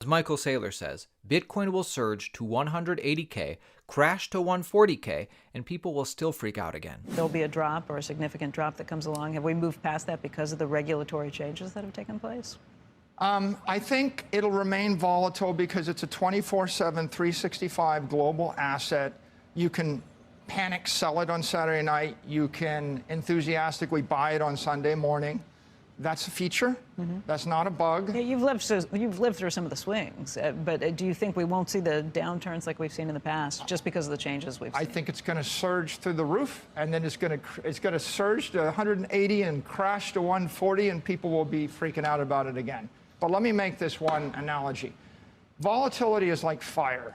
As Michael Saylor says, Bitcoin will surge to 180K, crash to 140K, and people will still freak out again. There'll be a drop or a significant drop that comes along. Have we moved past that because of the regulatory changes that have taken place? I think it'll remain volatile because it's a 24/7, 365 global asset. You can panic sell it on Saturday night. You can enthusiastically buy it on Sunday morning. That's a feature. That's not a bug. Yeah, you've lived through some of the swings, but do you think we won't see the downturns like we've seen in the past just because of the changes we've seen? I think it's going to surge through the roof, and then it's going to surge to 180 and crash to 140, and people will be freaking out about it again. But let me make this one analogy. Volatility is like fire,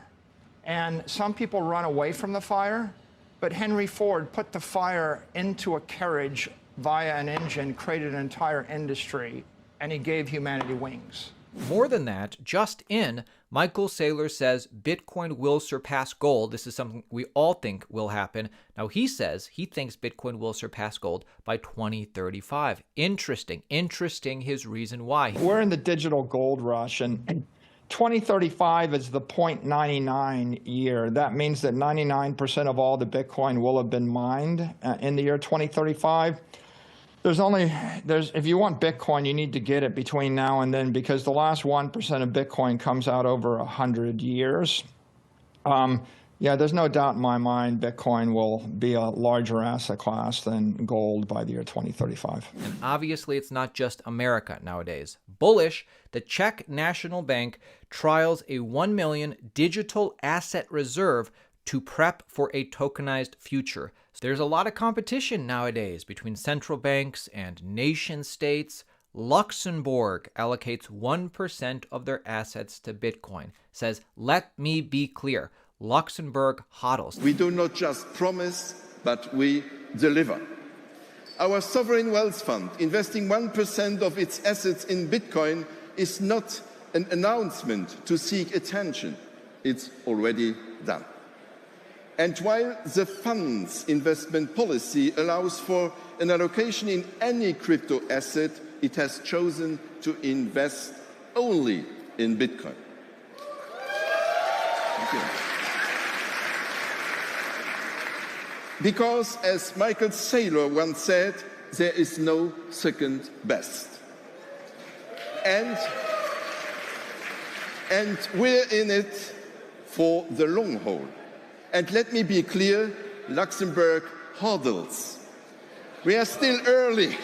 and some people run away from the fire, but Henry Ford put the fire into a carriage via an engine, created an entire industry, and he gave humanity wings. More than that, just in, Michael Saylor says Bitcoin will surpass gold. This is something we all think will happen. Now, he says he thinks Bitcoin will surpass gold by 2035. Interesting his reason why. We're in the digital gold rush, and 2035 is the 0.99 year. That means that 99% of all the Bitcoin will have been mined in the year 2035. If you want Bitcoin, you need to get it between now and then, because the last 1% of Bitcoin comes out over 100 years. Yeah, there's no doubt in my mind Bitcoin will be a larger asset class than gold by the year 2035. And obviously it's not just America nowadays. Bullish, the Czech National Bank trials a 1 million digital asset reserve to prep for a tokenized future. So there's a lot of competition nowadays between central banks and nation states. Luxembourg allocates 1% of their assets to Bitcoin. Says, let me be clear, Luxembourg hodls. We do not just promise, but we deliver. Our sovereign wealth fund, investing 1% of its assets in Bitcoin, is not an announcement to seek attention. It's already done. And while the fund's investment policy allows for an allocation in any crypto asset, it has chosen to invest only in Bitcoin. Thank you. Because, as Michael Saylor once said, there is no second best. And we're in it for the long haul. And let me be clear, Luxembourg hodls. We are still early.